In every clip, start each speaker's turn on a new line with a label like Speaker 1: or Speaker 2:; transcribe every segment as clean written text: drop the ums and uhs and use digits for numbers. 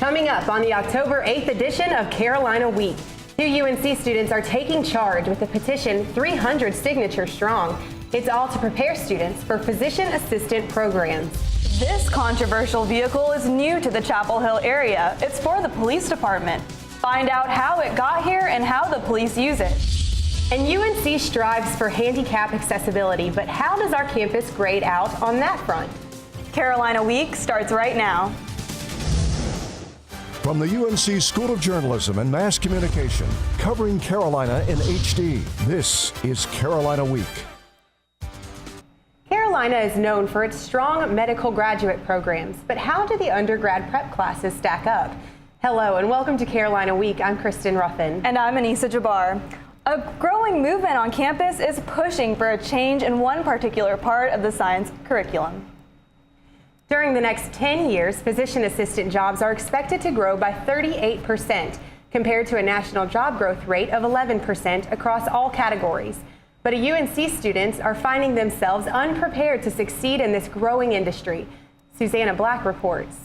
Speaker 1: Coming up on the October 8th edition of Carolina Week, 2 UNC students are taking charge with a petition 300 signatures strong. It's all to prepare students for physician assistant programs.
Speaker 2: This controversial vehicle is new to the Chapel Hill area. It's for the police department. Find out how it got here and how the police use it. And UNC strives for handicap accessibility, but how does our campus grade out on that front? Carolina Week starts right now.
Speaker 3: From the UNC School of Journalism and Mass Communication, covering Carolina in HD, this is Carolina Week.
Speaker 1: Carolina is known for its strong medical graduate programs, but how do the undergrad prep classes stack up? Hello and welcome to Carolina Week. I'm Kristen Ruffin.
Speaker 2: And I'm Anissa Jabbar. A growing movement on campus is pushing for a change in one particular part of the science curriculum.
Speaker 1: During the next 10 years, physician assistant jobs are expected to grow by 38%, compared to a national job growth rate of 11% across all categories. But UNC students are finding themselves unprepared to succeed in this growing industry. Susanna Black reports.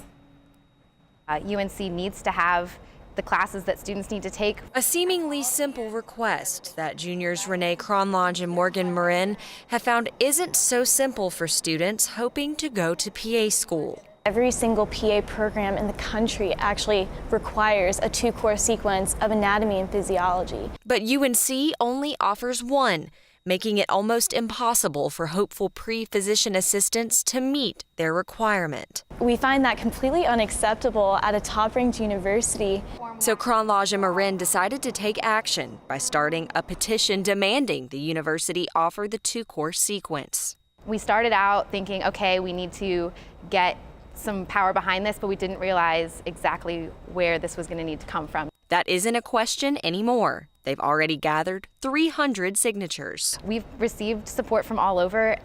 Speaker 4: UNC needs to have the classes that students need to take.
Speaker 5: A seemingly simple request that juniors Renee Cronlodge and Morgan Marin have found isn't so simple for students hoping to go to PA school.
Speaker 6: Every single PA program in the country actually requires a 2-course sequence of anatomy and physiology.
Speaker 5: But UNC only offers one, making it almost impossible for hopeful pre-physician assistants to meet their requirement.
Speaker 6: We find that completely unacceptable at a top-ranked university.
Speaker 5: So Cronlodge and Marin decided to take action by starting a petition demanding the university offer the 2-course sequence.
Speaker 4: We started out thinking, okay, we need to get some power behind this, but we didn't realize exactly where this was going to need to come from.
Speaker 5: That isn't a question anymore. They've already gathered 300 signatures.
Speaker 4: We've received support from all over.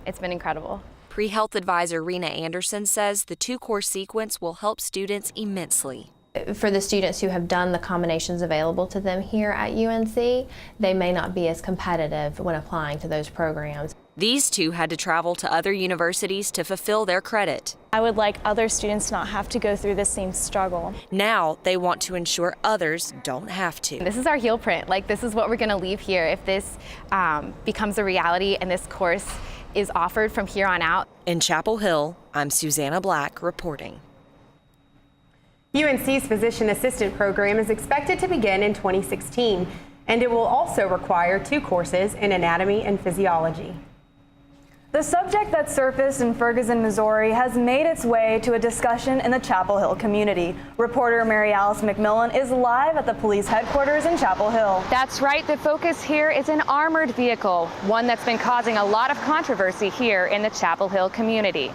Speaker 4: It's been incredible.
Speaker 5: Pre-health advisor Rena Anderson says the 2-course sequence will help students immensely.
Speaker 7: For the students who have done the combinations available to them here at UNC, they may not be as competitive when applying to those programs.
Speaker 5: These two had to travel to other universities to fulfill their credit.
Speaker 6: I would like other students not have to go through the same struggle.
Speaker 5: Now they want to ensure others don't have to.
Speaker 4: This is our heel print. Like, this is what we're going to leave here if this becomes a reality and this course is offered from here on out.
Speaker 5: In Chapel Hill, I'm Susanna Black reporting.
Speaker 1: UNC's physician assistant program is expected to begin in 2016, and it will also require 2 courses in anatomy and physiology.
Speaker 2: The subject that surfaced in Ferguson, Missouri has made its way to a discussion in the Chapel Hill community. Reporter Mary Alice McMillan is live at the police headquarters in Chapel Hill.
Speaker 8: That's right, the focus here is an armored vehicle, one that's been causing a lot of controversy here in the Chapel Hill community.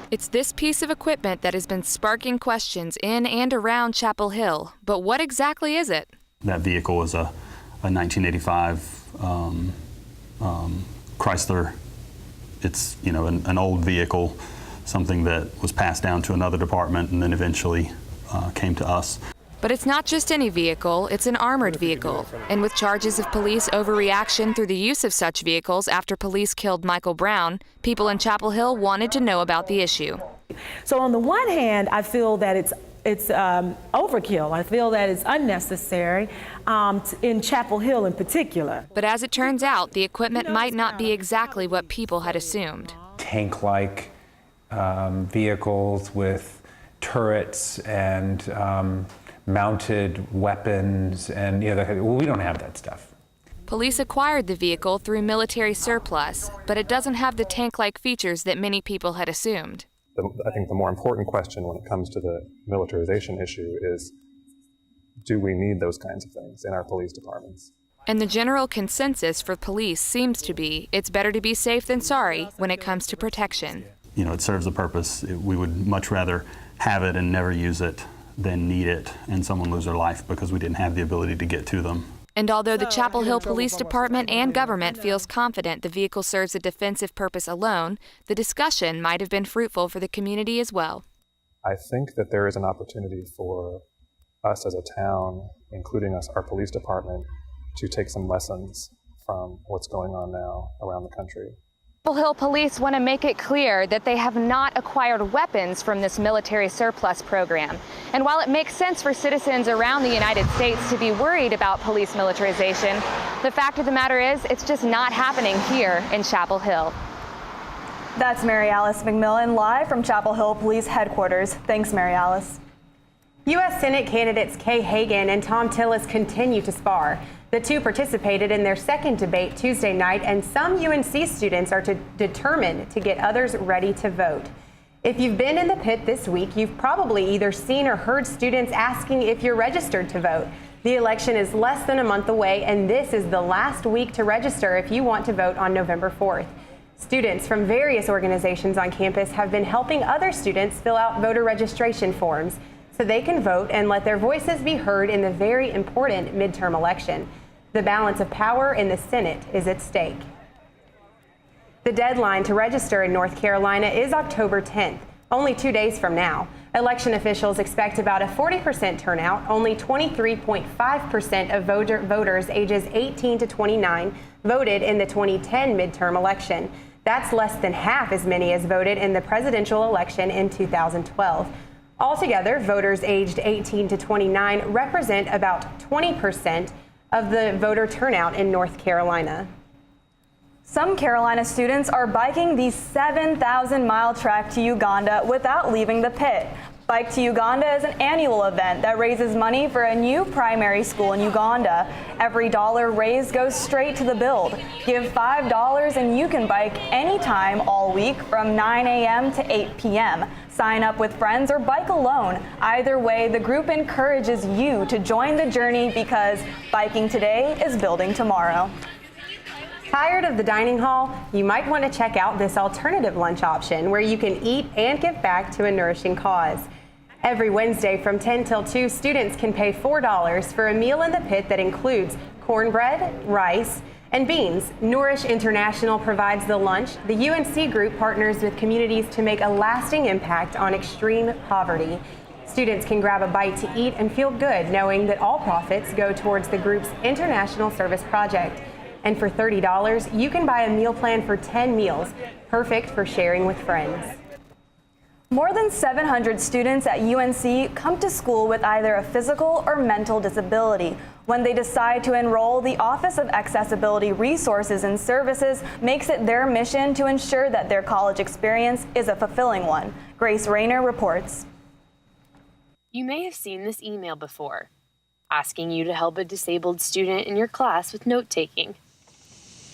Speaker 9: It's this piece of equipment that has been sparking questions in and around Chapel Hill. But what exactly is it?
Speaker 10: That vehicle is a 1985 Chrysler. It's, you know, an old vehicle, something that was passed down to another department and then eventually came to us.
Speaker 9: But it's not just any vehicle, it's an armored vehicle. And with charges of police overreaction through the use of such vehicles after police killed Michael Brown, people in Chapel Hill wanted to know about the issue.
Speaker 11: So on the one hand, I feel that it's overkill. I feel that it's unnecessary in Chapel Hill in particular.
Speaker 9: But as it turns out, the equipment might not be exactly what people had assumed.
Speaker 12: Tank-like vehicles with turrets and mounted weapons, and we don't have that stuff.
Speaker 9: Police acquired the vehicle through military surplus, but it doesn't have the tank-like features that many people had assumed.
Speaker 13: I think the more important question when it comes to the militarization issue is, do we need those kinds of things in our police departments?
Speaker 9: And the general consensus for police seems to be it's better to be safe than sorry when it comes to protection.
Speaker 10: You know, it serves a purpose. We would much rather have it and never use it than need it and someone lose their life because we didn't have the ability to get to them.
Speaker 9: And although the Chapel Hill Police Department and government feels confident the vehicle serves a defensive purpose alone, the discussion might have been fruitful for the community as well.
Speaker 13: I think that there is an opportunity for us as a town, including our police department, to take some lessons from what's going on now around the country.
Speaker 8: Chapel Hill police want to make it clear that they have not acquired weapons from this military surplus program. And while it makes sense for citizens around the United States to be worried about police militarization, the fact of the matter is it's just not happening here in Chapel Hill.
Speaker 2: That's Mary Alice McMillan live from Chapel Hill Police Headquarters. Thanks, Mary Alice.
Speaker 1: U.S. Senate candidates Kay Hagan and Tom Tillis continue to spar. The two participated in their second debate Tuesday night, and some UNC students are determined to get others ready to vote. If you've been in the pit this week, you've probably either seen or heard students asking if you're registered to vote. The election is less than a month away, and this is the last week to register if you want to vote on November 4th. Students from various organizations on campus have been helping other students fill out voter registration forms so they can vote and let their voices be heard in the very important midterm election. The balance of power in the Senate is at stake. The deadline to register in North Carolina is October 10th, only 2 days from now. Election officials expect about a 40% turnout. Only 23.5% of voters ages 18 to 29 voted in the 2010 midterm election. That's less than half as many as voted in the presidential election in 2012. Altogether, voters aged 18 to 29 represent about 20% of the voter turnout in North Carolina.
Speaker 2: Some Carolina students are biking the 7,000-mile trek to Uganda without leaving the pit. Bike to Uganda is an annual event that raises money for a new primary school in Uganda. Every dollar raised goes straight to the build. Give $5 and you can bike anytime all week from 9 a.m. to 8 p.m. Sign up with friends or bike alone. Either way, the group encourages you to join the journey because biking today is building tomorrow.
Speaker 1: Tired of the dining hall? You might want to check out this alternative lunch option where you can eat and give back to a nourishing cause. Every Wednesday from 10 till 2, students can pay $4 for a meal in the pit that includes cornbread, rice, and beans. Nourish International provides the lunch. The UNC group partners with communities to make a lasting impact on extreme poverty. Students can grab a bite to eat and feel good knowing that all profits go towards the group's international service project. And for $30, you can buy a meal plan for 10 meals, perfect for sharing with friends.
Speaker 2: More than 700 students at UNC come to school with either a physical or mental disability. When they decide to enroll, the Office of Accessibility Resources and Services makes it their mission to ensure that their college experience is a fulfilling one. Grace Rayner reports.
Speaker 14: You may have seen this email before, asking you to help a disabled student in your class with note-taking.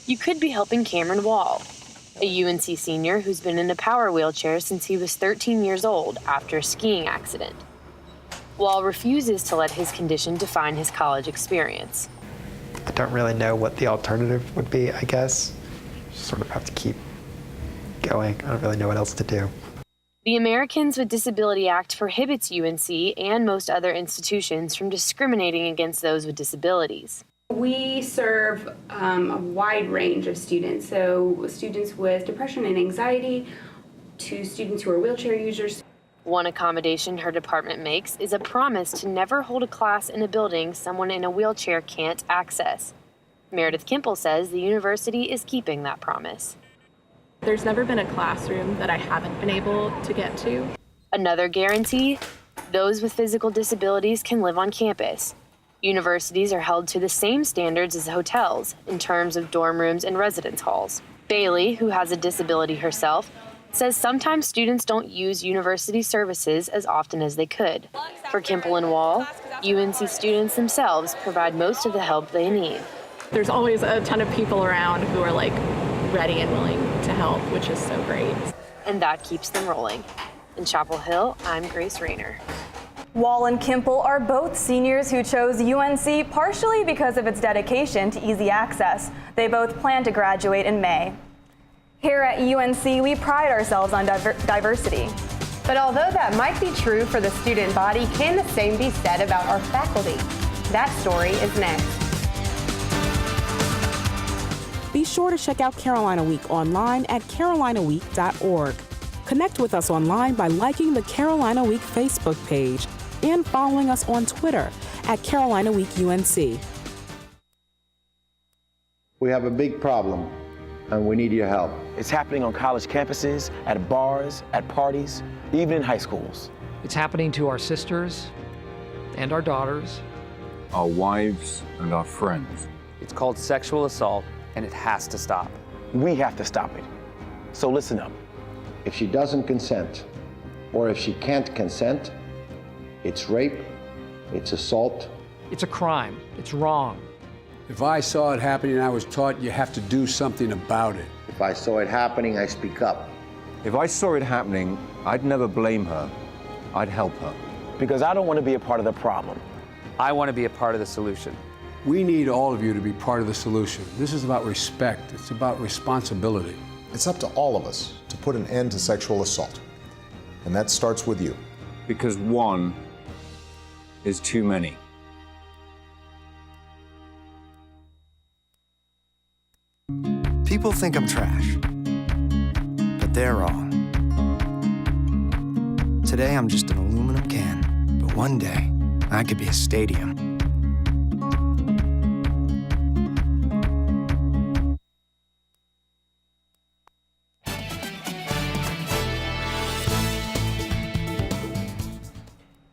Speaker 14: You could be helping Cameron Wall, a UNC senior who's been in a power wheelchair since he was 13 years old after a skiing accident. Wall refuses to let his condition define his college experience.
Speaker 15: I don't really know what the alternative would be, I guess. Just sort of have to keep going. I don't really know what else to do.
Speaker 14: The Americans with Disability Act prohibits UNC and most other institutions from discriminating against those with disabilities.
Speaker 16: We serve a wide range of students, so students with depression and anxiety to students who are wheelchair users.
Speaker 14: One accommodation her department makes is a promise to never hold a class in a building someone in a wheelchair can't access. Meredith Kimple says the university is keeping that promise.
Speaker 17: There's never been a classroom that I haven't been able to get to.
Speaker 14: Another guarantee, those with physical disabilities can live on campus. Universities are held to the same standards as hotels in terms of dorm rooms and residence halls. Bailey, who has a disability herself, says sometimes students don't use university services as often as they could. For Kimple and Wall, UNC students themselves provide most of the help they need.
Speaker 17: There's always a ton of people around who are ready and willing to help, which is so great.
Speaker 14: And that keeps them rolling. In Chapel Hill, I'm Grace Rayner.
Speaker 2: Wall and Kimple are both seniors who chose UNC partially because of its dedication to easy access. They both plan to graduate in May. Here at UNC, we pride ourselves on diversity.
Speaker 1: But although that might be true for the student body, can the same be said about our faculty? That story is next.
Speaker 18: Be sure to check out Carolina Week online at carolinaweek.org. Connect with us online by liking the Carolina Week Facebook page and following us on Twitter at Carolina Week UNC.
Speaker 19: We have a big problem and we need your help.
Speaker 20: It's happening on college campuses, at bars, at parties, even in high schools.
Speaker 21: It's happening to our sisters and our daughters,
Speaker 22: our wives and our friends.
Speaker 23: It's called sexual assault, and it has to stop.
Speaker 20: We have to stop it. So listen up.
Speaker 19: If she doesn't consent, or if she can't consent, it's rape, it's assault.
Speaker 21: It's a crime. It's wrong.
Speaker 24: If I saw it happening, I was taught you have to do something about it.
Speaker 19: If I saw it happening, I speak up.
Speaker 22: If I saw it happening, I'd never blame her. I'd help her.
Speaker 20: Because I don't want to be a part of the problem.
Speaker 23: I want to be a part of the solution.
Speaker 24: We need all of you to be part of the solution. This is about respect. It's about responsibility.
Speaker 25: It's up to all of us to put an end to sexual assault. And that starts with you.
Speaker 22: Because one is too many.
Speaker 26: People think I'm trash, but they're wrong. Today I'm just an aluminum can, but one day I could be a stadium.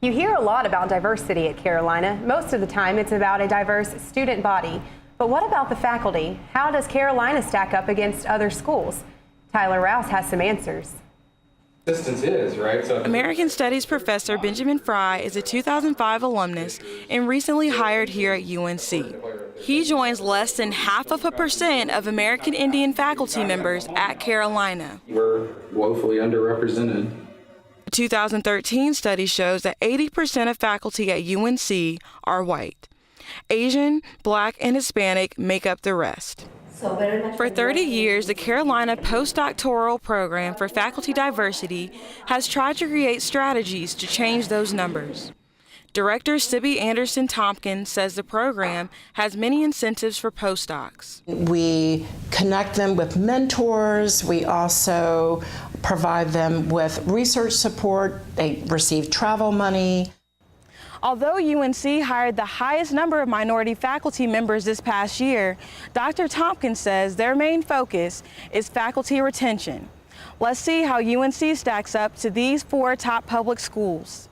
Speaker 1: You hear a lot about diversity at Carolina. Most of the time it's about a diverse student body. But what about the faculty? How does Carolina stack up against other schools? Tyler Rouse has some answers.
Speaker 27: Distance is, right? So
Speaker 28: American Studies professor Benjamin Fry is a 2005 alumnus and recently hired here at UNC. He joins less than 0.5% of American Indian faculty members at Carolina.
Speaker 27: We're woefully underrepresented.
Speaker 28: A 2013 study shows that 80% of faculty at UNC are white. Asian, Black, and Hispanic make up the rest. For 30 years, the Carolina Postdoctoral Program for Faculty Diversity has tried to create strategies to change those numbers. Director Sibby Anderson-Tompkins says the program has many incentives for postdocs.
Speaker 29: We connect them with mentors. We also provide them with research support. They receive travel money.
Speaker 28: Although UNC hired the highest number of minority faculty members this past year, Dr. Tompkins says their main focus is faculty retention. Let's see how UNC stacks up to these 4 top public schools.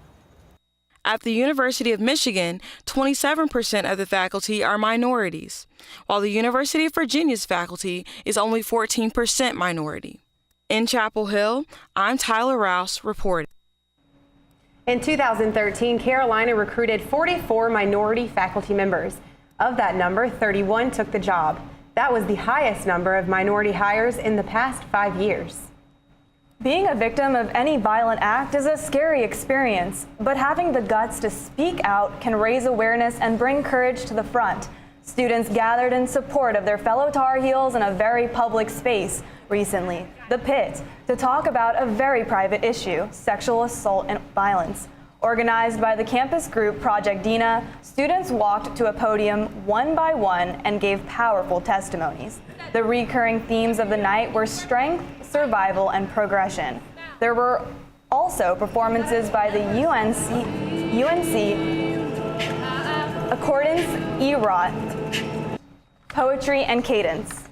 Speaker 28: At the University of Michigan, 27% of the faculty are minorities, while the University of Virginia's faculty is only 14% minority. In Chapel Hill, I'm Tyler Rouse reporting.
Speaker 1: In 2013, Carolina recruited 44 minority faculty members. Of that number, 31 took the job. That was the highest number of minority hires in the past 5 years.
Speaker 2: Being a victim of any violent act is a scary experience, but having the guts to speak out can raise awareness and bring courage to the front. Students gathered in support of their fellow Tar Heels in a very public space recently, the Pit, to talk about a very private issue, sexual assault and violence. Organized by the campus group Project Dina, students walked to a podium one by one and gave powerful testimonies. The recurring themes of the night were strength, survival, and progression. There were also performances by the UNC Accordance Erot, Poetry and Cadence.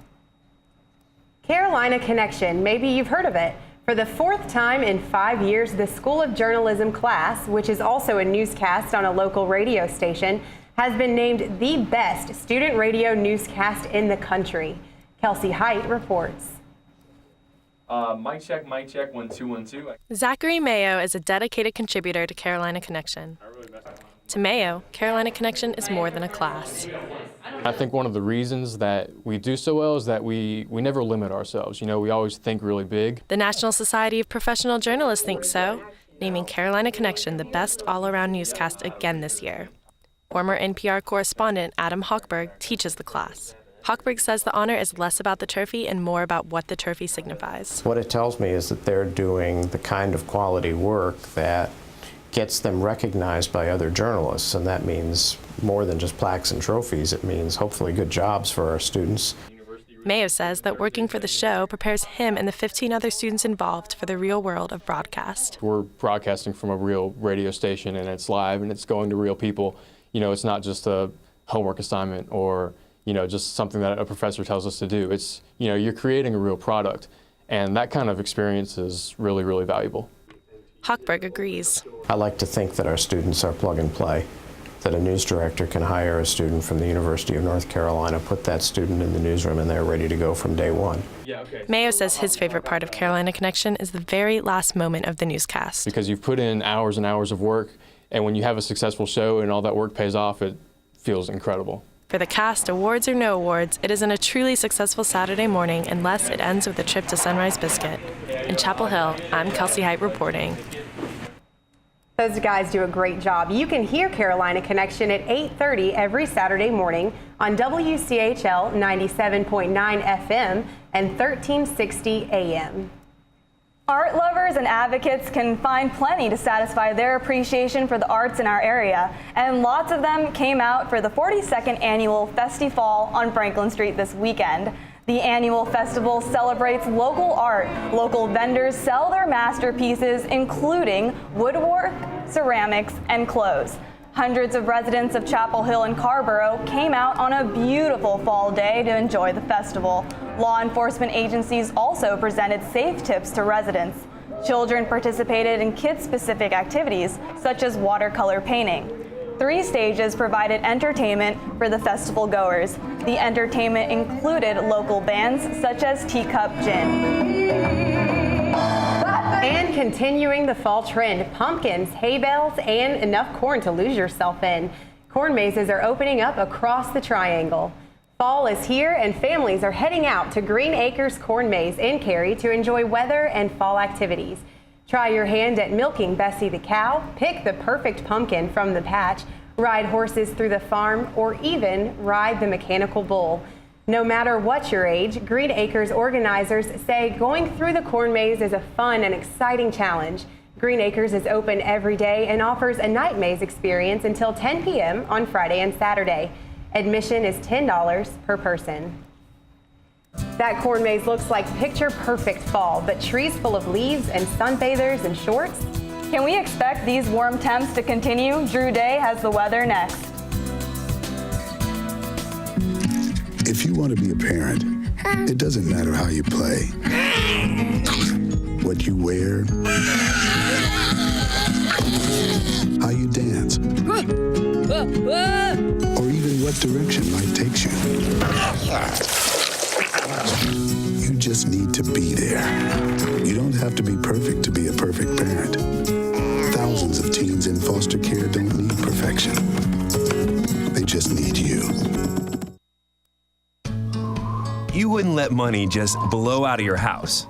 Speaker 1: Carolina Connection, maybe you've heard of it. For the 4th time in 5 years, the School of Journalism class, which is also a newscast on a local radio station, has been named the best student radio newscast in the country. Kelsey Height reports.
Speaker 30: Mic check, 1 2 1 2.
Speaker 31: Zachary Mayo is a dedicated contributor to Carolina Connection. To Mayo, Carolina Connection is more than a class.
Speaker 32: I think one of the reasons that we do so well is that we never limit ourselves. You know, we always think really big.
Speaker 31: The National Society of Professional Journalists thinks so, naming Carolina Connection the best all-around newscast again this year. Former NPR correspondent Adam Hochberg teaches the class. Hochberg says the honor is less about the trophy and more about what the trophy signifies.
Speaker 33: What it tells me is that they're doing the kind of quality work that gets them recognized by other journalists, and that means more than just plaques and trophies. It means hopefully good jobs for our students.
Speaker 31: Mayo says that working for the show prepares him and the 15 other students involved for the real world of broadcast.
Speaker 32: We're broadcasting from a real radio station, and it's live, and it's going to real people. You know, it's not just a homework assignment or, just something that a professor tells us to do. It's, you're creating a real product, and that kind of experience is really, really valuable.
Speaker 31: Hochberg agrees.
Speaker 33: I like to think that our students are plug and play, that a news director can hire a student from the University of North Carolina, put that student in the newsroom, and they're ready to go from day one.
Speaker 31: Mayo says his favorite part of Carolina Connection is the very last moment of the newscast.
Speaker 32: Because you've put in hours and hours of work, and when you have a successful show and all that work pays off, it feels incredible.
Speaker 31: For the cast, awards or no awards, it isn't a truly successful Saturday morning unless it ends with a trip to Sunrise Biscuit. In Chapel Hill, I'm Kelsey Height reporting.
Speaker 1: Those guys do a great job. You can hear Carolina Connection at 8:30 every Saturday morning on WCHL 97.9 FM and 1360 AM.
Speaker 2: Art lovers and advocates can find plenty to satisfy their appreciation for the arts in our area, and lots of them came out for the 42nd annual Festifall on Franklin Street this weekend. The annual festival celebrates local art. Local vendors sell their masterpieces, including woodwork, ceramics, and clothes. Hundreds of residents of Chapel Hill and Carborough came out on a beautiful fall day to enjoy the festival. Law enforcement agencies also presented safe tips to residents. Children participated in kid-specific activities, such as watercolor painting. 3 stages provided entertainment for the festival goers. The entertainment included local bands such as Teacup Gin.
Speaker 1: And continuing the fall trend, pumpkins, hay bales, and enough corn to lose yourself in. Corn mazes are opening up across the Triangle. Fall is here and families are heading out to Green Acres Corn Maze in Cary to enjoy weather and fall activities. Try your hand at milking Bessie the cow, pick the perfect pumpkin from the patch, ride horses through the farm, or even ride the mechanical bull. No matter what your age, Green Acres organizers say going through the corn maze is a fun and exciting challenge. Green Acres is open every day and offers a night maze experience until 10 p.m. on Friday and Saturday. Admission is $10 per person. That corn maze looks like picture-perfect fall, but trees full of leaves and sunbathers and shorts?
Speaker 2: Can we expect these warm temps to continue? Drew Day has the weather next.
Speaker 3: If you want to be a parent, it doesn't matter how you play, what you wear, how you dance, or even what direction life takes you. You just need to be there. You don't have to be perfect to be a perfect parent. Thousands of teens in foster care don't need perfection. They just need you.
Speaker 4: You wouldn't let money just blow out of your house.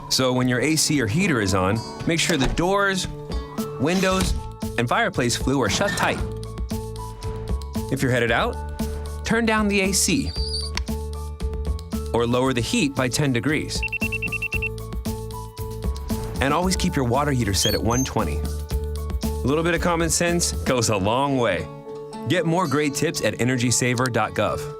Speaker 4: So when your AC or heater is on, make sure the doors, windows, and fireplace flue are shut tight. If you're headed out, turn down the AC or lower the heat by 10 degrees. And always keep your water heater set at 120. A little bit of common sense goes a long way. Get more great tips at energysaver.gov.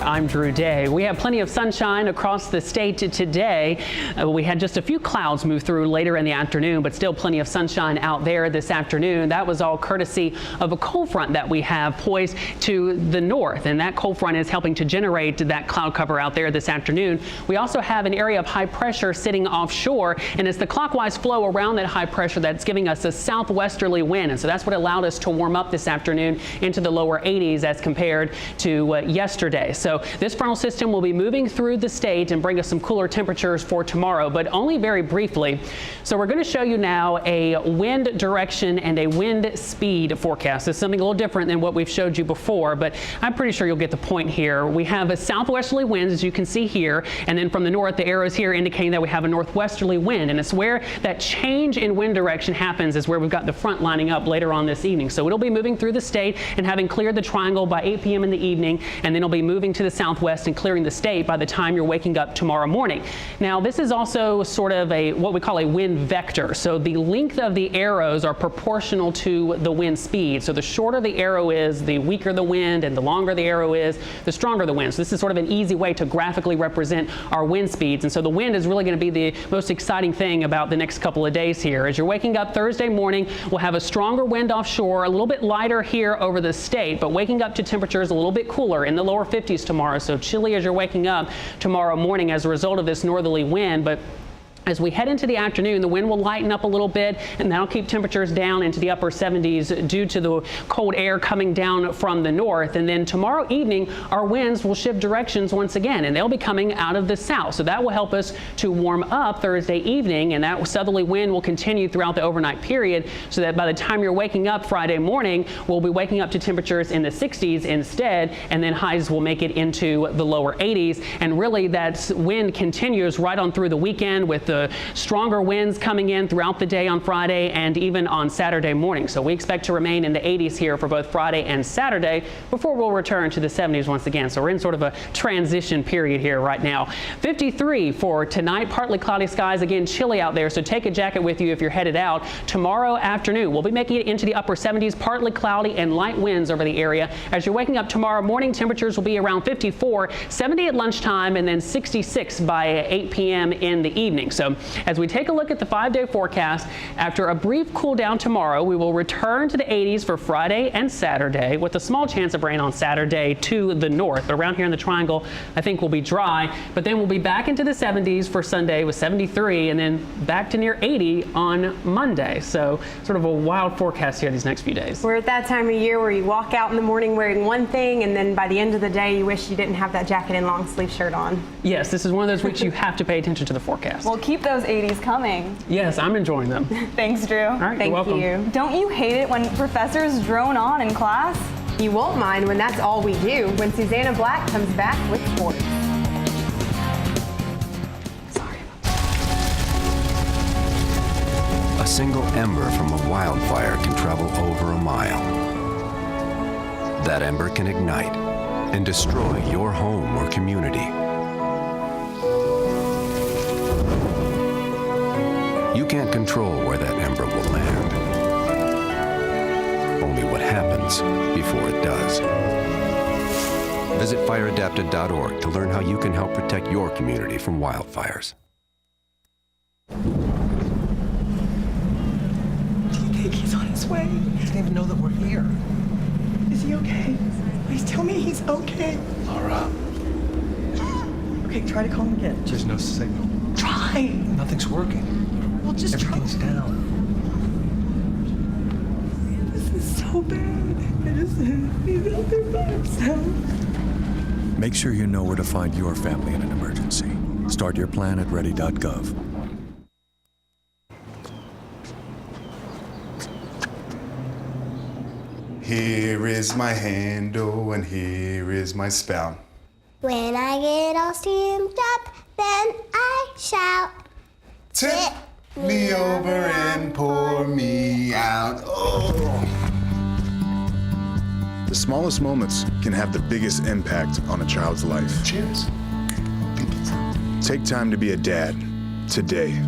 Speaker 5: I'm Drew Day. We have plenty of sunshine across the state today. We had just a few clouds move through later in the afternoon, but still plenty of sunshine out there this afternoon. That was all courtesy of a cold front that we have poised to the north, and that cold front is helping to generate that cloud cover out there this afternoon. We also have an area of high pressure sitting offshore, and it's the clockwise flow around that high pressure that's giving us a southwesterly wind, and so that's what allowed us to warm up this afternoon into the lower 80s as compared to yesterday. So this frontal system will be moving through the state and bring us some cooler temperatures for tomorrow, but only very briefly. So we're going to show you now a wind direction and a wind speed forecast. It's something a little different than what we've showed you before, but I'm pretty sure you'll get the point here. We have a southwesterly wind, as you can see here, and then from the north, the arrows here indicating that we have a northwesterly wind, and it's where that change in wind direction happens is where we've got the front lining up later on this evening. So it'll be moving through the state and having cleared the triangle by 8 p.m. in the evening, and then it'll be moving to the southwest and clearing the state by the time you're waking up tomorrow morning. Now, this is also sort of what we call a wind vector. So the length of the arrows are proportional to the wind speed. So the shorter the arrow is, the weaker the wind, and the longer the arrow is, the stronger the wind. So this is sort of an easy way to graphically represent our wind speeds. And so the wind is really going to be the most exciting thing about the next couple of days here. As you're waking up Thursday morning, we'll have a stronger wind offshore, a little bit lighter here over the state, but waking up to temperatures a little bit cooler in the lower 50s tomorrow. So chilly as you're waking up tomorrow morning as a result of this northerly wind. But as we head into the afternoon, the wind will lighten up a little bit, and that'll keep temperatures down into the upper 70s due to the cold air coming down from the north. And then tomorrow evening, our winds will shift directions once again, and they'll be coming out of the south. So that will help us to warm up Thursday evening, and that southerly wind will continue throughout the overnight period, so that by the time you're waking up Friday morning, we'll be waking up to temperatures in the 60s instead, and then highs will make it into the lower 80s. And really, that wind continues right on through the weekend with the stronger winds coming in throughout the day on Friday and even on Saturday morning. So we expect to remain in the 80s here for both Friday and Saturday before we'll return to the 70s once again. So we're in sort of a transition period here right now. 53 for tonight, partly cloudy skies, again chilly out there, so take a jacket with you if you're headed out. Tomorrow afternoon, we'll be making it into the upper 70s, partly cloudy and light winds over the area. As you're waking up tomorrow morning, temperatures will be around 54, 70 at lunchtime, and then 66 by 8 p.m. in the evening. So as we take a look at the 5-day forecast, after a brief cool down tomorrow, we will return to the 80s for Friday and Saturday with a small chance of rain on Saturday to the north. But around here in the triangle, I think we'll be dry. But then we'll be back into the 70s for Sunday with 73, and then back to near 80 on Monday. So sort of a wild forecast here these next few days.
Speaker 1: We're at that time of year where you walk out in the morning wearing one thing, and then by the end of the day, you wish you didn't have that jacket and long sleeve shirt on.
Speaker 5: Yes, this is one of those weeks you have to pay attention to the forecast.
Speaker 2: Well, keep those 80s coming.
Speaker 5: Yes, I'm enjoying them.
Speaker 2: Thanks, Drew.
Speaker 5: All right,
Speaker 1: Thank
Speaker 5: you're welcome.
Speaker 1: you.
Speaker 2: Don't you hate it when professors drone on in class?
Speaker 1: You won't mind when that's all we do when Susanna Black comes back with sports.
Speaker 6: A single ember from a wildfire can travel over a mile. That ember can ignite and destroy your home or community. You can't control where that ember will land. Only what happens before it does. Visit fireadapted.org to learn how you can help protect your community from wildfires.
Speaker 7: Do you think he's on his way? He doesn't even know that we're here. Is he okay? Please tell me he's okay.
Speaker 24: Laura.
Speaker 7: Okay, try to call him again.
Speaker 24: There's no signal.
Speaker 7: Try!
Speaker 24: Nothing's working.
Speaker 7: Well, just
Speaker 24: Everything's down.
Speaker 7: This is so bad. He's out there by himself.
Speaker 8: Make sure you know where to find your family in an emergency. Start your plan at ready.gov.
Speaker 9: Here is my handle and here is my spout.
Speaker 10: When I get all steamed up, then I shout.
Speaker 9: Tip me over and pour me out. Oh.
Speaker 25: The smallest moments can have the biggest impact on a child's life.
Speaker 9: Cheers.
Speaker 25: Take time to be a dad today.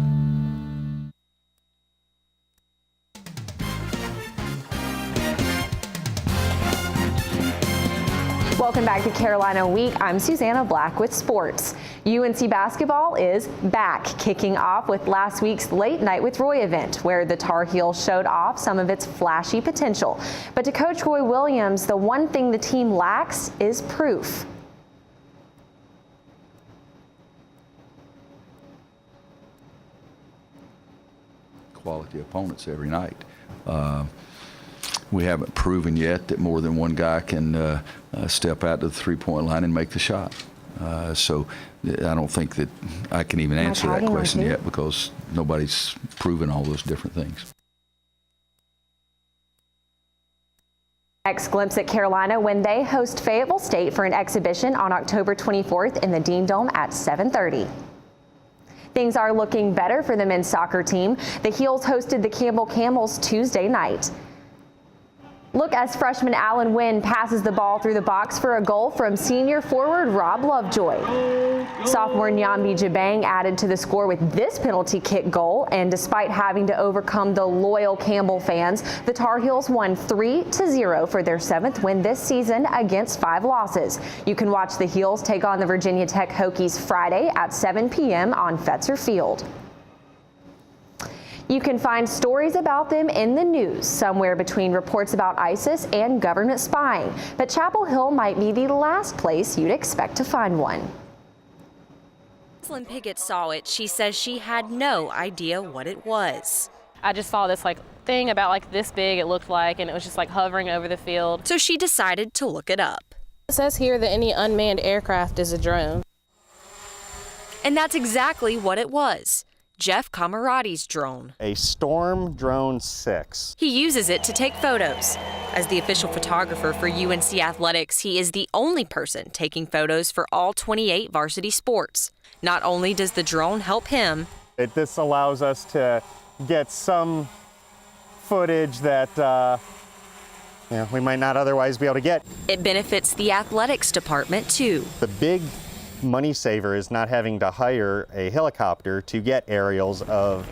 Speaker 11: Welcome back to Carolina Week. I'm Susanna Black with sports. UNC basketball is back, kicking off with last week's Late Night with Roy event, where the Tar Heels showed off some of its flashy potential. But to Coach Roy Williams, the one thing the team lacks is proof.
Speaker 12: Quality opponents every night. We haven't proven yet that more than one guy can step out to the three-point line and make the shot. So I don't think that I can even answer that question yet because nobody's proven all those different things.
Speaker 11: Next glimpse at Carolina when they host Fayetteville State for an exhibition on October 24th in the Dean Dome at 7:30. Things are looking better for the men's soccer team. The Heels hosted the Campbell Camels Tuesday night. Look as freshman Allen Wynn passes the ball through the box for a goal from senior forward Rob Lovejoy. Sophomore Nyambi Jabang added to the score with this penalty kick goal, and despite having to overcome the loyal Campbell fans, the Tar Heels won 3-0 for their 7th win this season against 5 losses. You can watch the Heels take on the Virginia Tech Hokies Friday at 7 p.m. on Fetzer Field. You can find stories about them in the news, somewhere between reports about ISIS and government spying. But Chapel Hill might be the last place you'd expect to find one.
Speaker 13: When Piggott saw it, she says she had no idea what it was.
Speaker 14: I just saw this thing about this big, it looked like, and it was just hovering over the field.
Speaker 13: So she decided to look it up.
Speaker 14: It says here that any unmanned aircraft is a drone.
Speaker 13: And that's exactly what it was. Jeff Camerati's drone.
Speaker 15: A Storm Drone 6.
Speaker 13: He uses it to take photos. As the official photographer for UNC Athletics, he is the only person taking photos for all 28 varsity sports. Not only does the drone help him,
Speaker 15: This allows us to get some footage that we might not otherwise be able to get.
Speaker 13: It benefits the athletics department too.
Speaker 15: The big money saver is not having to hire a helicopter to get aerials of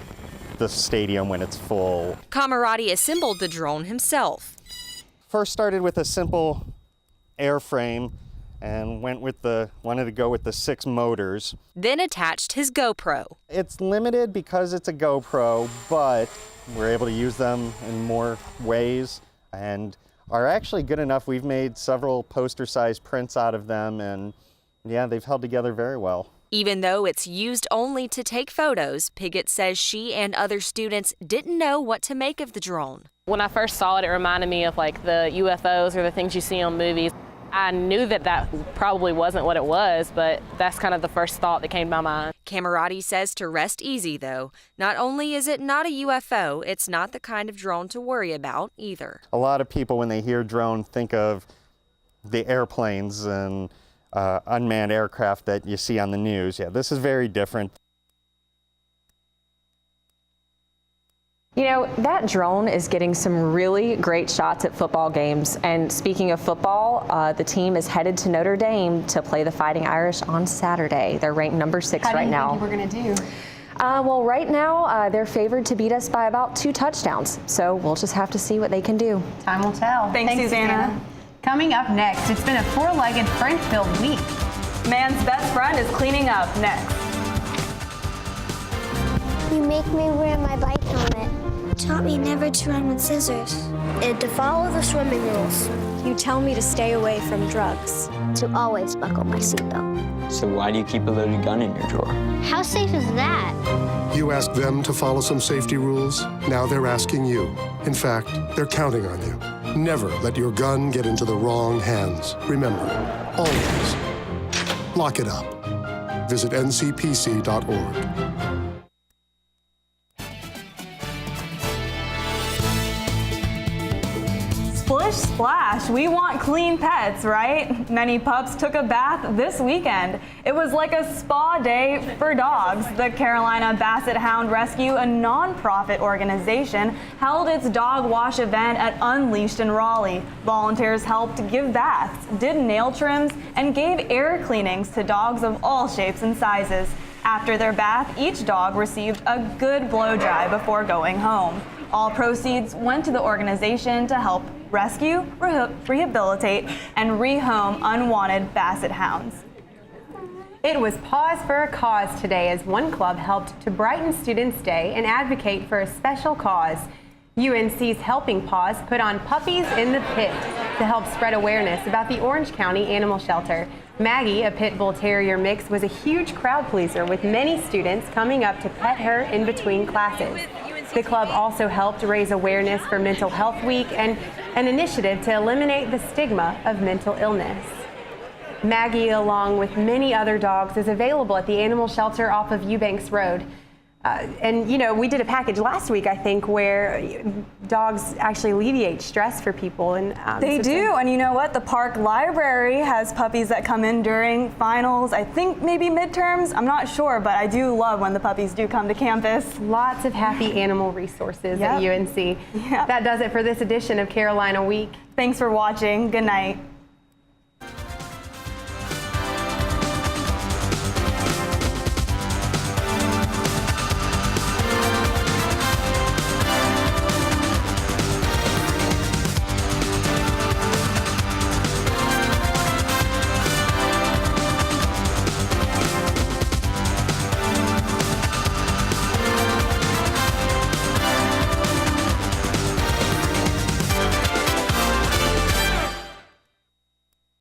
Speaker 15: the stadium when it's full.
Speaker 13: Camerati assembled the drone himself.
Speaker 15: First started with a simple airframe and wanted to go with the 6 motors.
Speaker 13: Then attached his GoPro.
Speaker 15: It's limited because it's a GoPro, but we're able to use them in more ways and are actually good enough. We've made several poster-sized prints out of them, and yeah, they've held together very well.
Speaker 13: Even though it's used only to take photos, Piggott says she and other students didn't know what to make of the drone.
Speaker 14: When I first saw it, it reminded me of the UFOs or the things you see on movies. I knew that probably wasn't what it was, but that's kind of the first thought that came to my mind.
Speaker 13: Camerati says to rest easy, though. Not only is it not a UFO, it's not the kind of drone to worry about either.
Speaker 15: A lot of people, when they hear drone, think of the airplanes and unmanned aircraft that you see on the news. Yeah, this is very different.
Speaker 11: You know, that drone is getting some really great shots at football games. And speaking of football, the team is headed to Notre Dame to play the Fighting Irish on Saturday. They're ranked number 6 right now.
Speaker 1: How do you think we're going to do?
Speaker 11: Well, right now, they're favored to beat us by about 2 touchdowns. So we'll just have to see what they can do.
Speaker 1: Time will tell.
Speaker 2: Thanks, Susanna.
Speaker 1: Coming up next, it's been a 4-legged friend-filled week.
Speaker 2: Man's best friend is cleaning up next.
Speaker 10: You make me wear my bike helmet. Taught me never to run with scissors. And to follow the swimming rules. You tell me to stay away from drugs. To always buckle my seatbelt.
Speaker 16: So why do you keep a loaded gun in your drawer?
Speaker 10: How safe is that?
Speaker 17: You asked them to follow some safety rules. Now they're asking you. In fact, they're counting on you. Never let your gun get into the wrong hands. Remember, always lock it up. Visit ncpc.org.
Speaker 2: Splish splash, we want clean pets, right? Many pups took a bath this weekend. It was like a spa day for dogs. The Carolina Basset Hound Rescue, a nonprofit organization, held its dog wash event at Unleashed in Raleigh. Volunteers helped give baths, did nail trims, and gave air cleanings to dogs of all shapes and sizes. After their bath, each dog received a good blow dry before going home. All proceeds went to the organization to help rescue, rehabilitate, and rehome unwanted basset hounds.
Speaker 1: It was Pause for a Cause today as one club helped to brighten Students' Day and advocate for a special cause. UNC's Helping Paws put on Puppies in the Pit to help spread awareness about the Orange County Animal Shelter. Maggie, a pit bull terrier mix, was a huge crowd pleaser with many students coming up to pet her in between classes. The club also helped raise awareness for Mental Health Week and an initiative to eliminate the stigma of mental illness. Maggie, along with many other dogs, is available at the animal shelter off of Eubanks Road. And you know, we did a package last week, I think, where dogs actually alleviate stress for people. And
Speaker 2: they do, and you know what? The park library has puppies that come in during finals. I think maybe midterms. I'm not sure, but I do love when the puppies do come to campus.
Speaker 1: Lots of happy animal resources at UNC. That does it for this edition of Carolina Week.
Speaker 2: Thanks for watching. Good night.